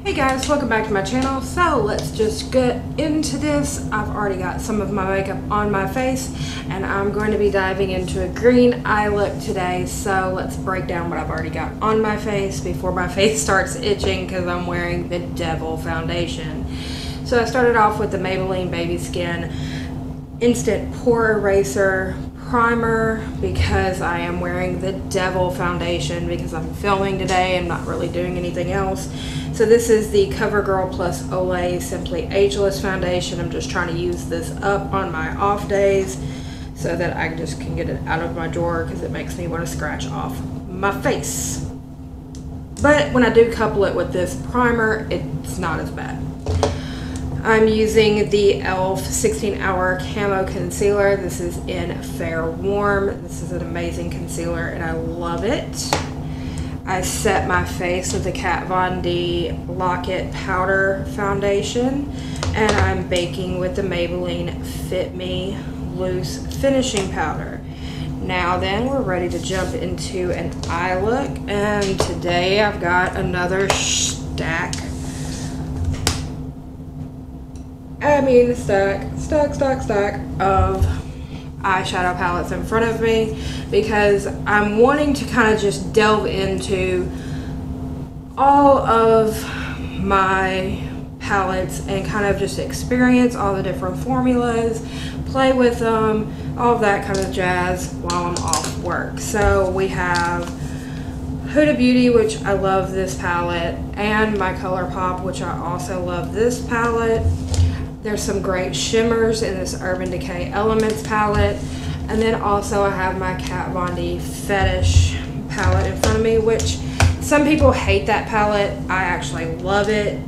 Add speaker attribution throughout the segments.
Speaker 1: Hey guys, welcome back to my channel. So let's just get into this. I've already got some of my makeup on my face and I'm going to be diving into a green eye look today. So let's break down what I've already got on my face before my face starts itching because I'm wearing the Devil foundation. So I started off with the Maybelline Baby Skin Instant Pore Eraser Primer because I am wearing the Devil foundation because I'm filming today. I'm not really doing anything else. So this is the CoverGirl Plus Olay Simply Ageless Foundation. I'm just trying to use this up on my off days so that I just can get it out of my drawer because it makes me want to scratch off my face. But when I do couple it with this primer, it's not as bad. I'm using the e.l.f. 16-Hour Camo Concealer. This is in Fair Warm. This is an amazing concealer and I love it. I set my face with the Kat Von D Lock-It Powder Foundation and I'm baking with the Maybelline Fit Me Loose Finishing Powder. Now then, we're ready to jump into an eye look, and today I've got another stack of eyeshadow palettes in front of me because I'm wanting to kind of just delve into all of my palettes and kind of just experience all the different formulas, play with them, all of that kind of jazz while I'm off work. So we have Huda Beauty, which I love this palette, and my ColourPop, which I also love this palette. There's some great shimmers in this Urban Decay Elements palette. And then also I have my Kat Von D Fetish palette in front of me, which some people hate that palette. I actually love it.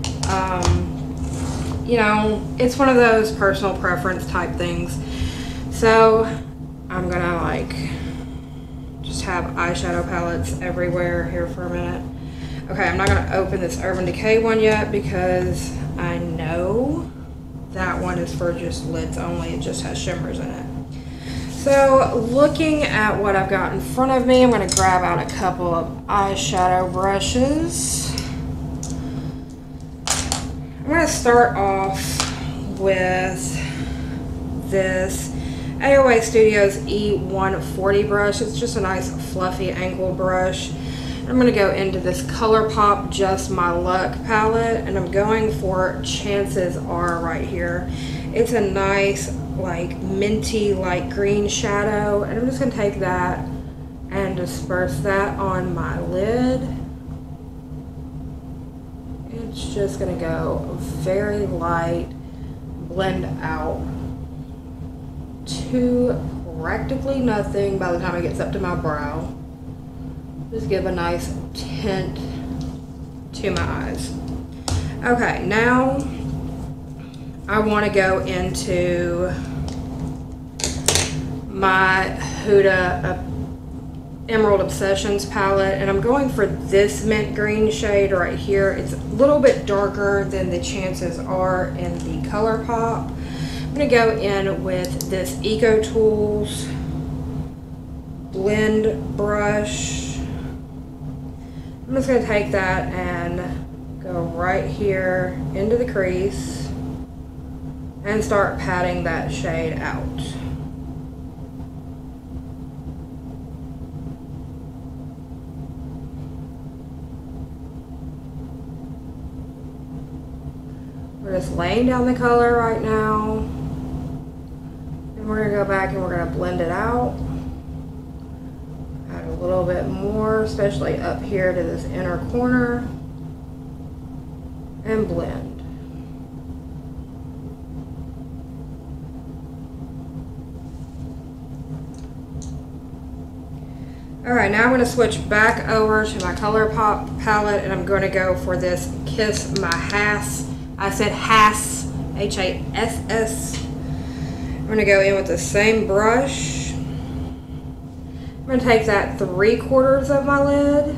Speaker 1: You know, it's one of those personal preference type things. So I'm gonna like just have eyeshadow palettes everywhere here for a minute. Okay, I'm not gonna open this Urban Decay one yet because I know that one is for just lids only. It just has shimmers in it. So looking at what I've got in front of me, I'm going to grab out a couple of eyeshadow brushes. I'm going to start off with this AOA Studios E140 brush. It's just a nice fluffy angled brush. I'm going to go into this ColourPop Just My Luck palette, and I'm going for Chances Are right here. It's a nice like minty light green shadow, and I'm just going to take that and disperse that on my lid. It's just going to go very light, blend out to practically nothing by the time it gets up to my brow. Just give a nice tint to my eyes. Okay, now I want to go into my Huda Emerald Obsessions palette, and I'm going for this mint green shade right here. It's a little bit darker than the Chances Are in the ColourPop. I'm going to go in with this Eco Tools blend brush. I'm just going to take that and go right here into the crease and start patting that shade out. We're just laying down the color right now, and we're going to go back and we're going to blend it out. Add a little bit more, especially up here to this inner corner, and blend. Alright, now I'm going to switch back over to my ColourPop palette, and I'm going to go for this Kiss My Hass. I said Hass, H-A-S-S. I'm going to go in with the same brush. I'm going to take that 3/4 of my lid.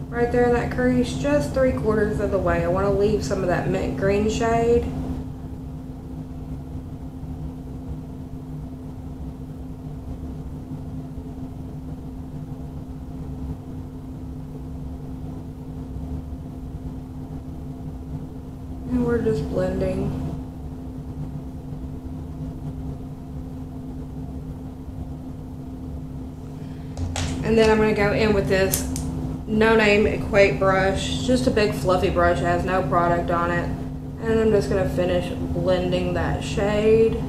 Speaker 1: Right there in that crease, just 3/4 of the way. I want to leave some of that mint green shade. we're just blending. And then I'm going to go in with this No Name Equate brush, just a big fluffy brush, has no product on it. And I'm just going to finish blending that shade.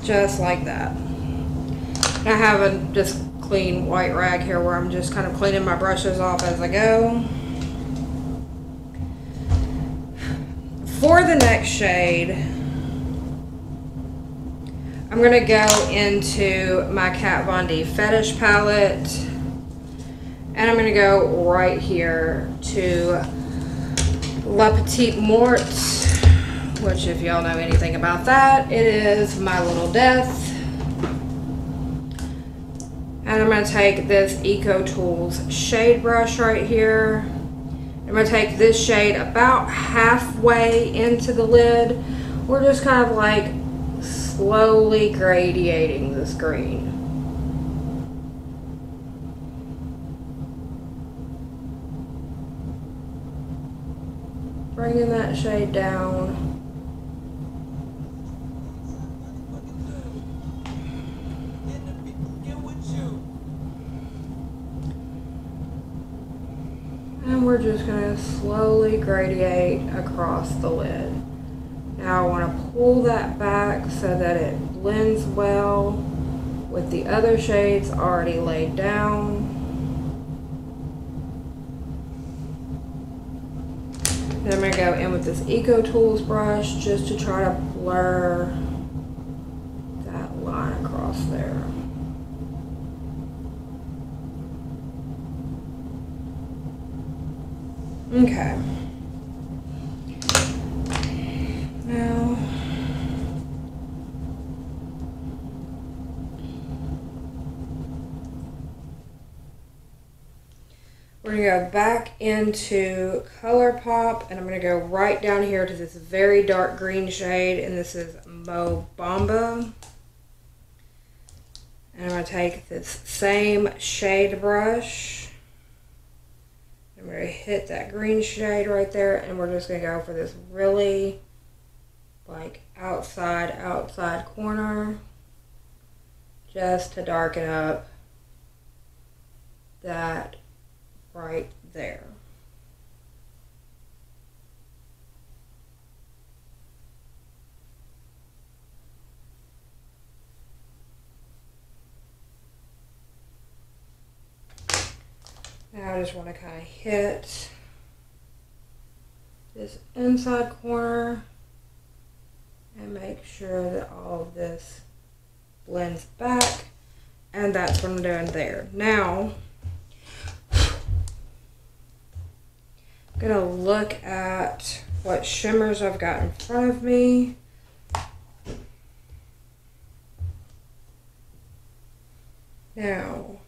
Speaker 1: Just like that. I have a just clean white rag here where I'm just kind of cleaning my brushes off as I go. For the next shade, I'm going to go into my Kat Von D Fetish palette, and I'm going to go right here to La Petite Morte, which if y'all know anything about that, it is My Little Death. And I'm going to take this Eco Tools shade brush right here. I'm going to take this shade about halfway into the lid. We're just kind of like slowly gradiating this green. Bringing that shade down. And we're just going to slowly gradiate across the lid. Now I want to pull that back so that it blends well with the other shades already laid down. Then I'm going to go in with this Eco Tools brush just to try to blur that line across there. Okay. Now, we're going to go back into ColourPop, and I'm going to go right down here to this very dark green shade, and this is Mo Bamba. And I'm going to take this same shade brush. I'm going to hit that green shade right there, and we're just going to go for this really like outside corner just to darken up that right there. Now I just want to kind of hit this inside corner and make sure that all of this blends back, and that's what I'm doing there. Now I'm gonna look at what shimmers I've got in front of me. Now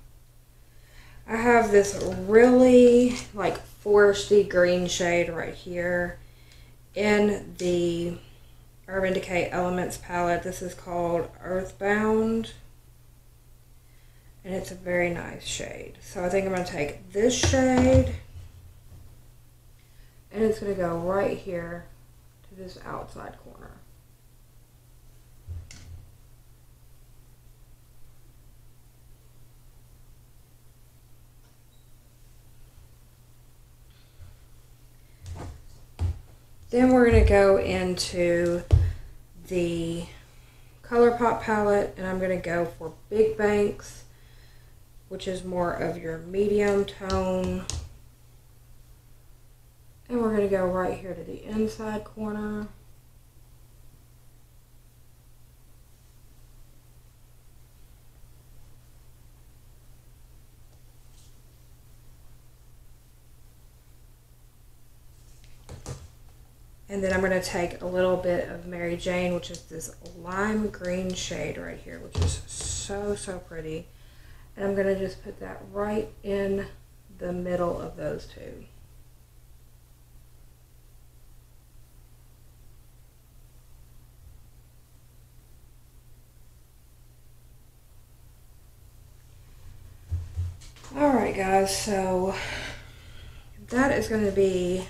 Speaker 1: I have this really like foresty green shade right here in the Urban Decay Elements palette. This is called Earthbound, and it's a very nice shade. So I think I'm going to take this shade, and it's going to go right here to this outside corner. Then we're going to go into the ColourPop palette, and I'm going to go for Big Banks, which is more of your medium tone. And we're going to go right here to the inside corner. And then I'm going to take a little bit of Mary Jane, which is this lime green shade right here, which is so, so pretty. And I'm going to just put that right in the middle of those two. Alright guys, so that is going to be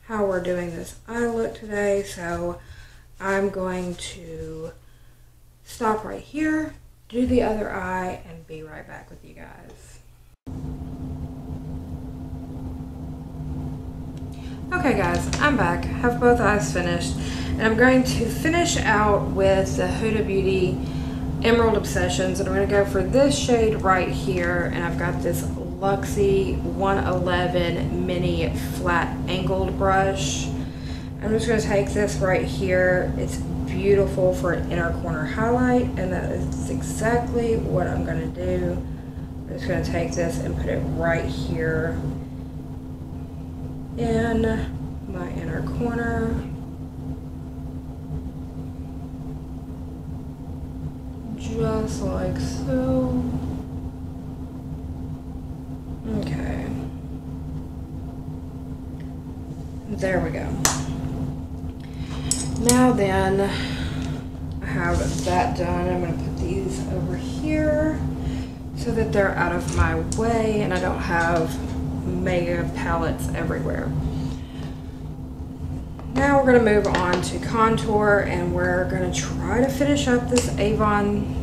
Speaker 1: how we're doing this eye look today. So I'm going to stop right here, do the other eye, and be right back with you guys. Okay guys, I'm back. Have both eyes finished, and I'm going to finish out with the Huda Beauty Emerald Obsessions, and I'm going to go for this shade right here, and I've got this Luxie 111 mini flat angled brush. I'm just going to take this right here. It's beautiful for an inner corner highlight, and that is exactly what I'm going to do. I'm just going to take this and put it right here in my inner corner. Just like so. Okay. There we go. Now then, I have that done. I'm going to put these over here so that they're out of my way and I don't have mega palettes everywhere. Now we're going to move on to contour, and we're going to try to finish up this Avon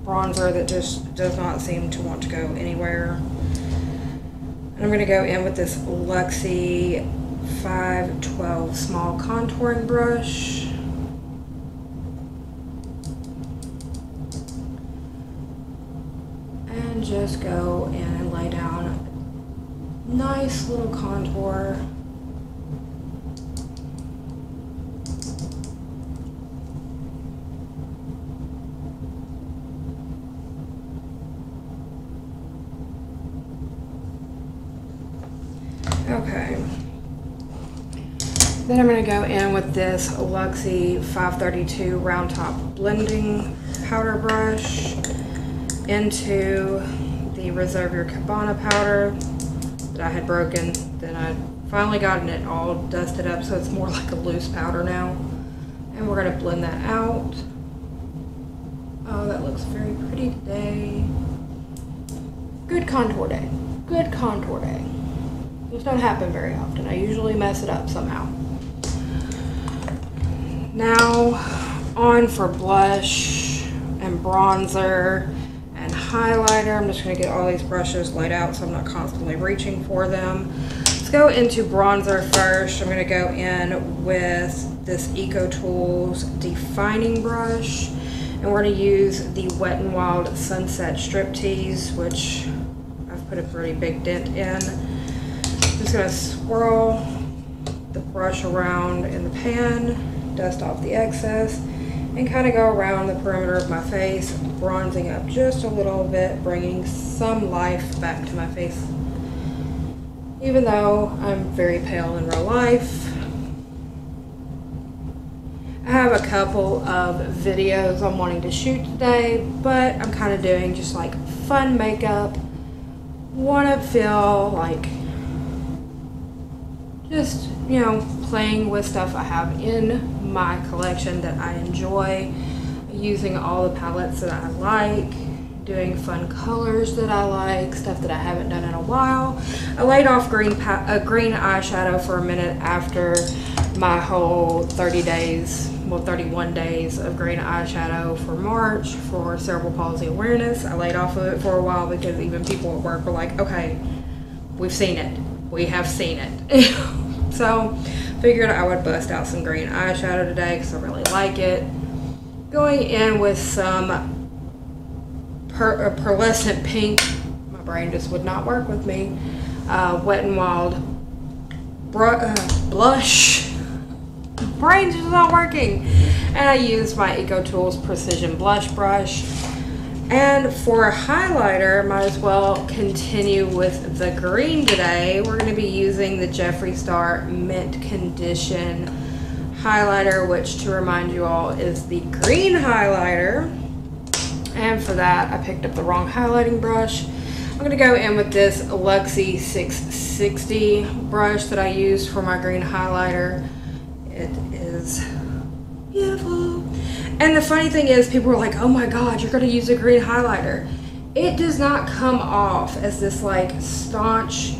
Speaker 1: bronzer that just does not seem to want to go anywhere. And I'm going to go in with this Luxie 512 small contouring brush. And just go in and lay down a nice little contour. Okay. Then I'm going to go in with this Luxie 532 round top blending powder brush into the Reserve Your Cabana powder that I had broken. Then I finally gotten it all dusted up so it's more like a loose powder now. And we're going to blend that out. Oh, that looks very pretty today. Good contour day. Good contour day. Those don't happen very often. I usually mess it up somehow. Now on for blush and bronzer and highlighter. I'm just going to get all these brushes laid out so I'm not constantly reaching for them. Let's go into bronzer first. I'm going to go in with this Eco Tools defining brush, and we're going to use the Wet n Wild Sunset Striptease, which I've put a pretty big dent in. Just going to swirl the brush around in the pan, dust off the excess, and kind of go around the perimeter of my face, bronzing up just a little bit, bringing some life back to my face. Even though I'm very pale in real life. I have a couple of videos I'm wanting to shoot today, but I'm kind of doing just like fun makeup. Want to feel like just, you know, playing with stuff I have in my collection that I enjoy, using all the palettes that I like, doing fun colors that I like, stuff that I haven't done in a while. I laid off green eyeshadow for a minute after my whole 30 days, well 31 days of green eyeshadow for March for cerebral palsy awareness. I laid off of it for a while because even people at work were like, okay, we've seen it. We have seen it. So figured I would bust out some green eyeshadow today because I really like it. Going in with some pearlescent pink. My brain just would not work with me. Wet n Wild blush. Brain just not working. And I used my Eco Tools Precision Blush Brush. And for a highlighter, might as well continue with the green today. We're going to be using the Jeffree Star Mint Condition highlighter, which, to remind you all, is the green highlighter. And for that, I picked up the wrong highlighting brush. I'm going to go in with this Luxie 660 brush that I used for my green highlighter. It is beautiful. And the funny thing is, people were like, oh my god, you're going to use a green highlighter. It does not come off as this like staunch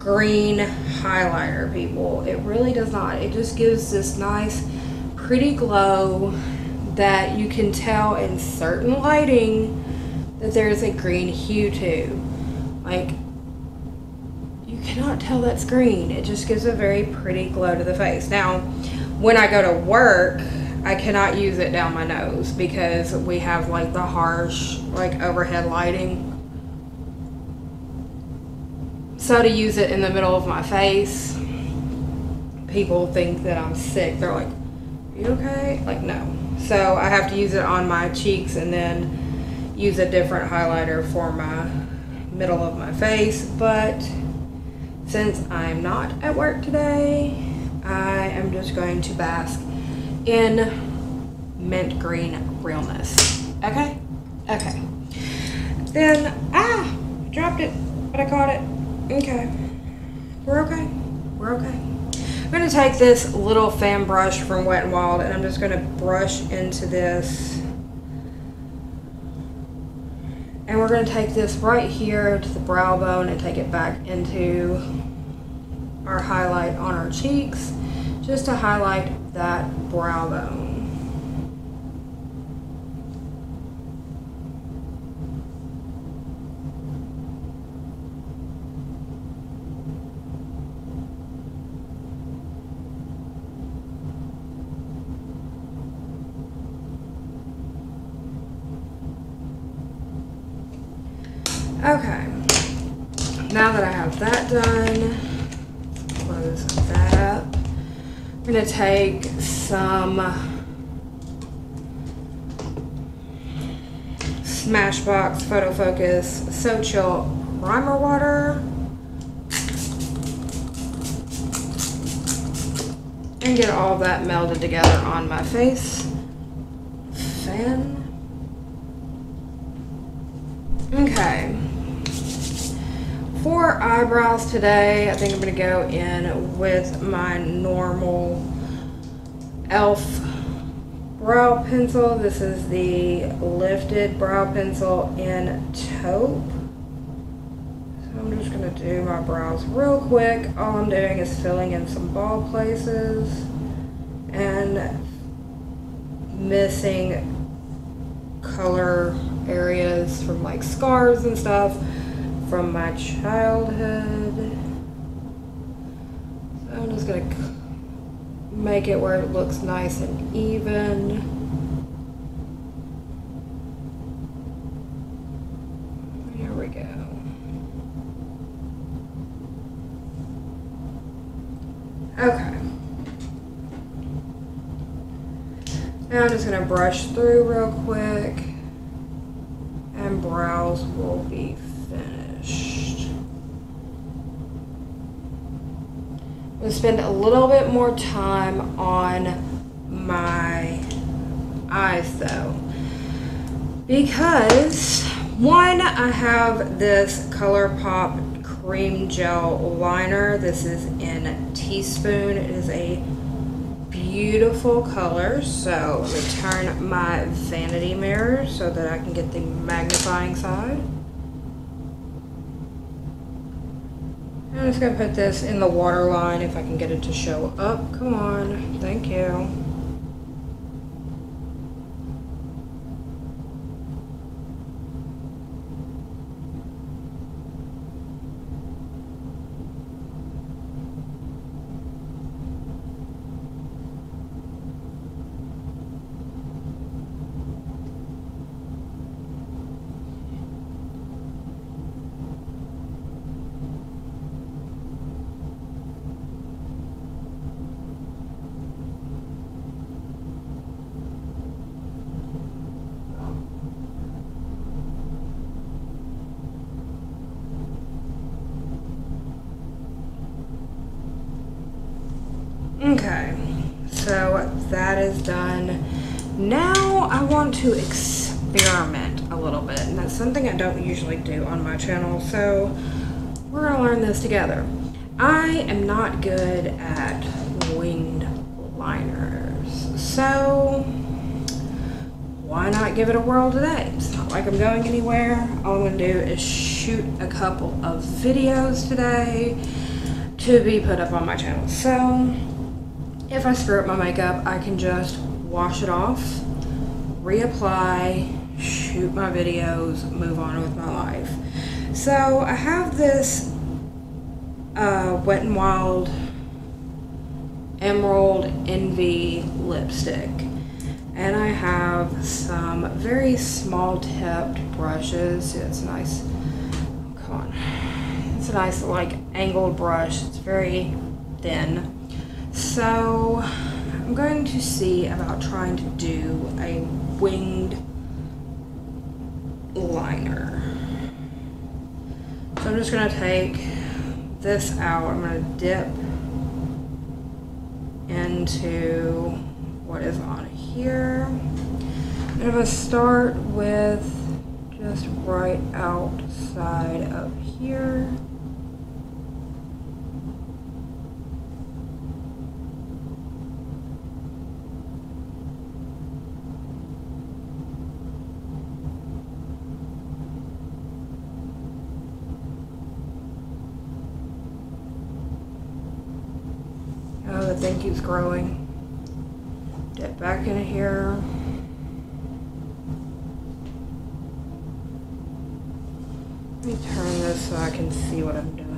Speaker 1: green highlighter, people. It really does not. It just gives this nice, pretty glow that you can tell in certain lighting that there's a green hue to. Like, you cannot tell that's green. It just gives a very pretty glow to the face. Now, when I go to work, I cannot use it down my nose because we have like the harsh like overhead lighting. So to use it in the middle of my face, people think that I'm sick. They're like, "Are you okay?" Like, no. So I have to use it on my cheeks and then use a different highlighter for my middle of my face. But since I'm not at work today, I am just going to bask in mint green realness. Okay? Okay. Then, dropped it, but I caught it. Okay. We're okay. We're okay. I'm going to take this little fan brush from Wet n Wild and I'm just going to brush into this. And we're going to take this right here to the brow bone and take it back into our highlight on our cheeks, just to highlight that brow bone. Okay, now that I have that done, close that up. I'm going to take some Smashbox Photo Focus So Chill Primer Water and get all of that melded together on my face. Fan. Okay. For eyebrows today, I think I'm going to go in with my normal e.l.f. brow pencil. This is the lifted brow pencil in taupe. So I'm just going to do my brows real quick. All I'm doing is filling in some bald places and missing color areas from like scars and stuff from my childhood. So I'm just gonna make it where it looks nice and even. Here we go. Okay. Now I'm just gonna brush through real quick and brows will be finished. I'm going to spend a little bit more time on my eyes though, because one, I have this ColourPop cream gel liner. This is in Teaspoon. It is a beautiful color. So let me turn my vanity mirror so that I can get the magnifying side. I'm just going to put this in the waterline if I can get it to show up. Come on. Thank you. Okay, so that is done. Now I want to experiment a little bit, and that's something I don't usually do on my channel, so we're gonna learn this together. I am not good at winged liners, so why not give it a whirl today? It's not like I'm going anywhere. All I'm gonna do is shoot a couple of videos today. to be put up on my channel. So if I screw up my makeup, I can just wash it off, reapply, shoot my videos, move on with my life. So I have this Wet n Wild Emerald Envy lipstick, and I have some very small tipped brushes. It's nice. Come on. It's a nice like angled brush. It's very thin. So I'm going to see about trying to do a winged liner. So I'm just going to take this out. I'm going to dip into what is on here. I'm going to start with just right outside of here. Oh, the thing keeps growing. Dip back in here. Let me turn this so I can see what I'm doing.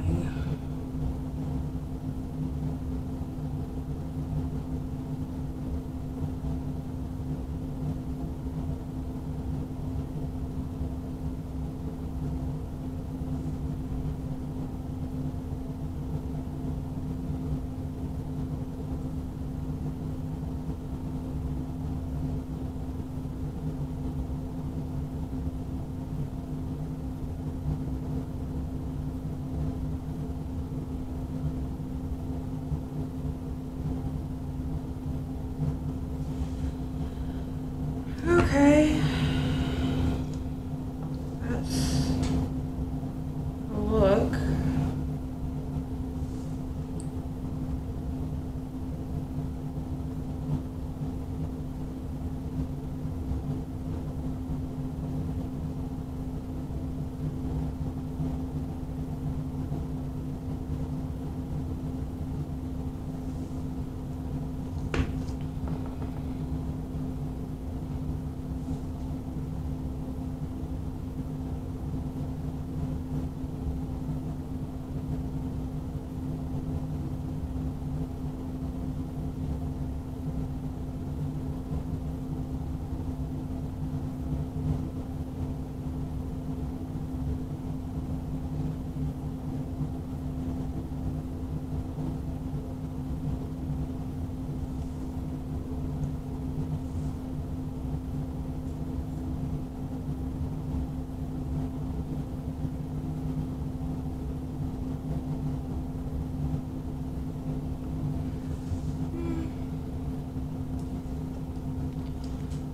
Speaker 1: Okay, that's a look.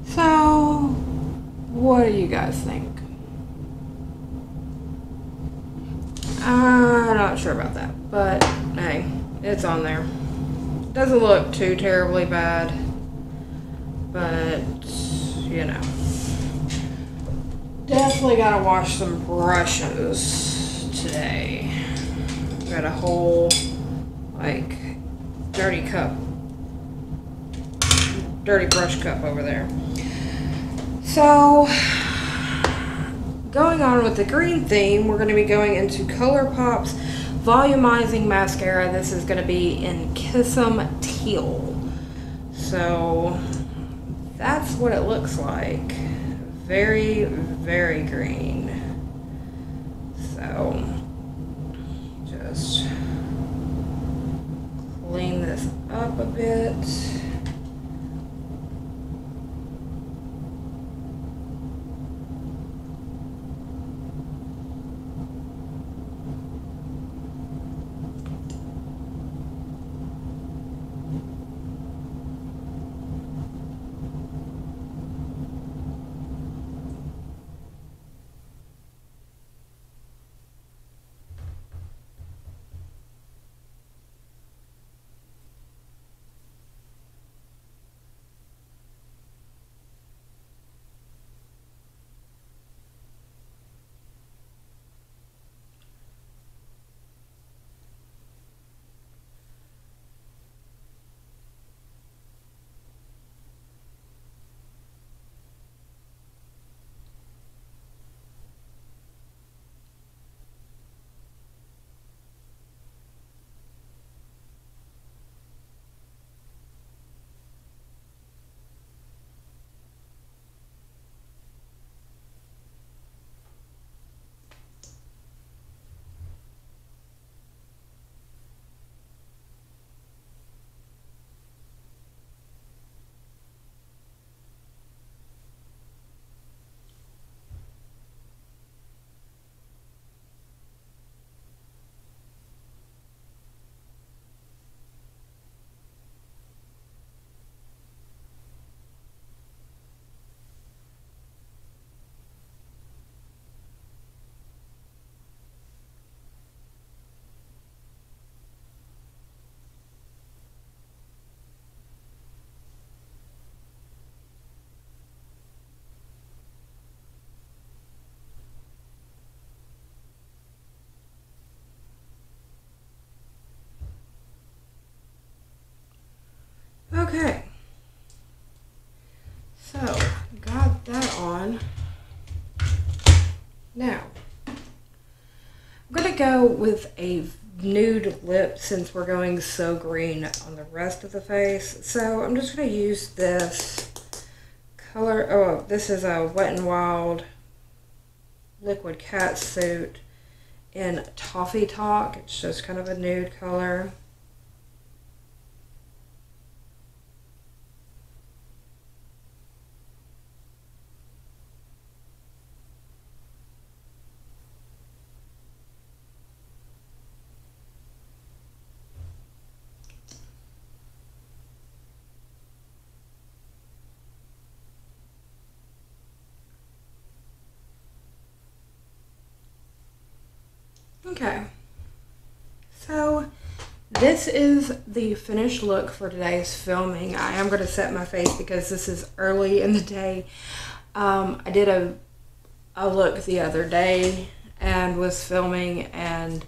Speaker 1: So, what do you guys think? I'm not sure about that, but hey, it's on there. Doesn't look too terribly bad, but you know, definitely gotta wash some brushes today. Got a whole like dirty brush cup over there. So, going on with the green theme, we're going to be going into ColourPop's Volumizing Mascara. This is going to be in Kiss 'em Teal. So, that's what it looks like. Very, very green. So, just clean this up a bit. on. Now, I'm going to go with a nude lip since we're going so green on the rest of the face. So I'm just going to use this color. Oh, this is a Wet n Wild Liquid Catsuit in Toffee Talk. It's just kind of a nude color. Okay, so this is the finished look for today's filming. I am going to set my face because this is early in the day. I did a look the other day and was filming, and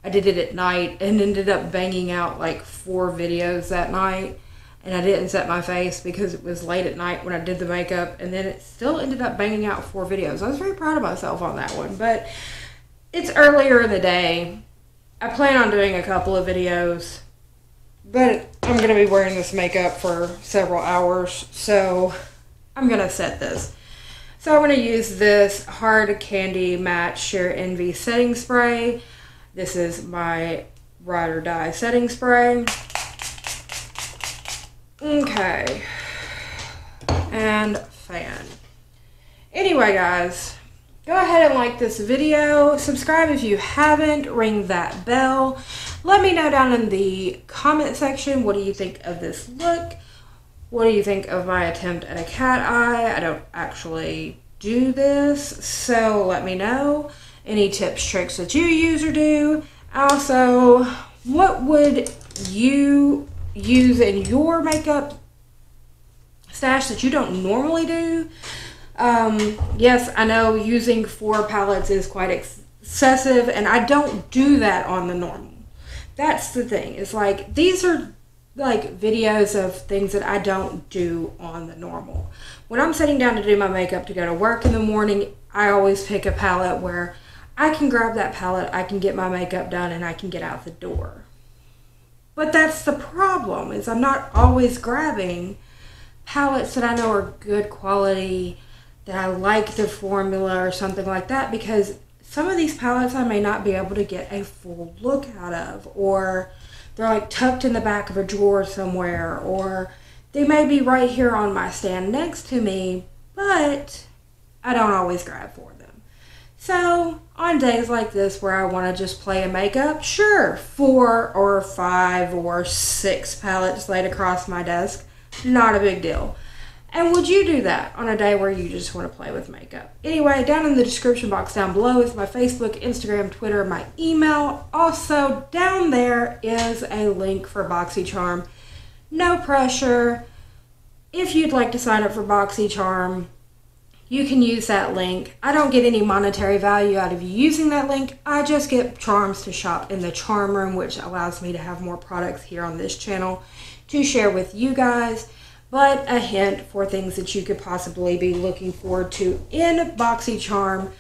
Speaker 1: I did it at night and ended up banging out like 4 videos that night. And I didn't set my face because it was late at night when I did the makeup, and then it still ended up banging out 4 videos. I was very proud of myself on that one, but it's earlier in the day. I plan on doing a couple of videos, but I'm going to be wearing this makeup for several hours, so I'm going to set this. So I'm going to use this Hard Candy Matte Sheer Envy setting spray. This is my Ride or Die setting spray. Okay. And fan. Anyway, guys, go ahead and like this video, subscribe if you haven't, ring that bell. Let me know down in the comment section, what do you think of this look? What do you think of my attempt at a cat eye? I don't actually do this, so let me know. Any tips, tricks that you use or do. Also, what would you use in your makeup stash that you don't normally do? Yes, I know using 4 palettes is quite excessive, and I don't do that on the normal. That's the thing. It's like, these are like videos of things that I don't do on the normal. When I'm sitting down to do my makeup to go to work in the morning, I always pick a palette where I can grab that palette, I can get my makeup done, and I can get out the door. But that's the problem, is I'm not always grabbing palettes that I know are good quality, that I like the formula or something like that, because some of these palettes I may not be able to get a full look out of, or they're like tucked in the back of a drawer somewhere, or they may be right here on my stand next to me, but I don't always grab for them. So on days like this where I want to just play a makeup, sure, 4 or 5 or 6 palettes laid across my desk, not a big deal. And would you do that on a day where you just want to play with makeup? Anyway, down in the description box down below is my Facebook, Instagram, Twitter, my email. Also, down there is a link for BoxyCharm. No pressure. If you'd like to sign up for BoxyCharm, you can use that link. I don't get any monetary value out of you using that link. I just get charms to shop in the charm room, which allows me to have more products here on this channel to share with you guys. But a hint for things that you could possibly be looking forward to in BoxyCharm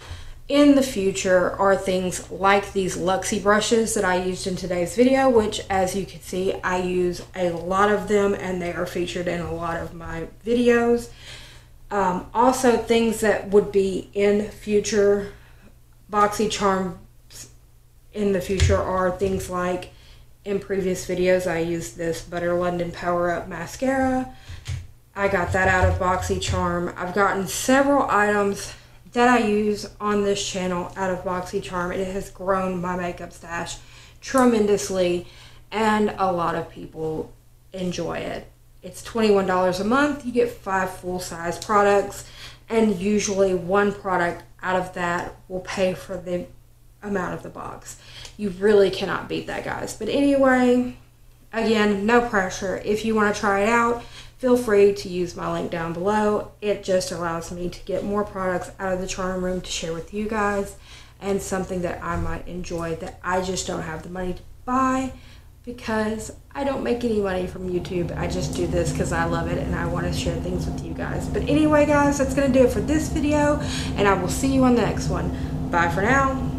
Speaker 1: in the future are things like these Luxie brushes that I used in today's video, which, as you can see, I use a lot of them and they are featured in a lot of my videos. Also, things that would be in future BoxyCharm in the future are things like, in previous videos, I used this Butter London Power Up Mascara. I got that out of BoxyCharm. I've gotten several items that I use on this channel out of BoxyCharm. It has grown my makeup stash tremendously, and a lot of people enjoy it. It's $21 a month. You get 5 full-size products, and usually 1 product out of that will pay for the amount of the box. You really cannot beat that, guys. But anyway, again, no pressure. If you want to try it out, feel free to use my link down below. It just allows me to get more products out of the charm room to share with you guys, and something that I might enjoy that I just don't have the money to buy. because I don't make any money from YouTube. I just do this because I love it and I want to share things with you guys. But anyway, guys, that's going to do it for this video, and I will see you on the next one. Bye for now.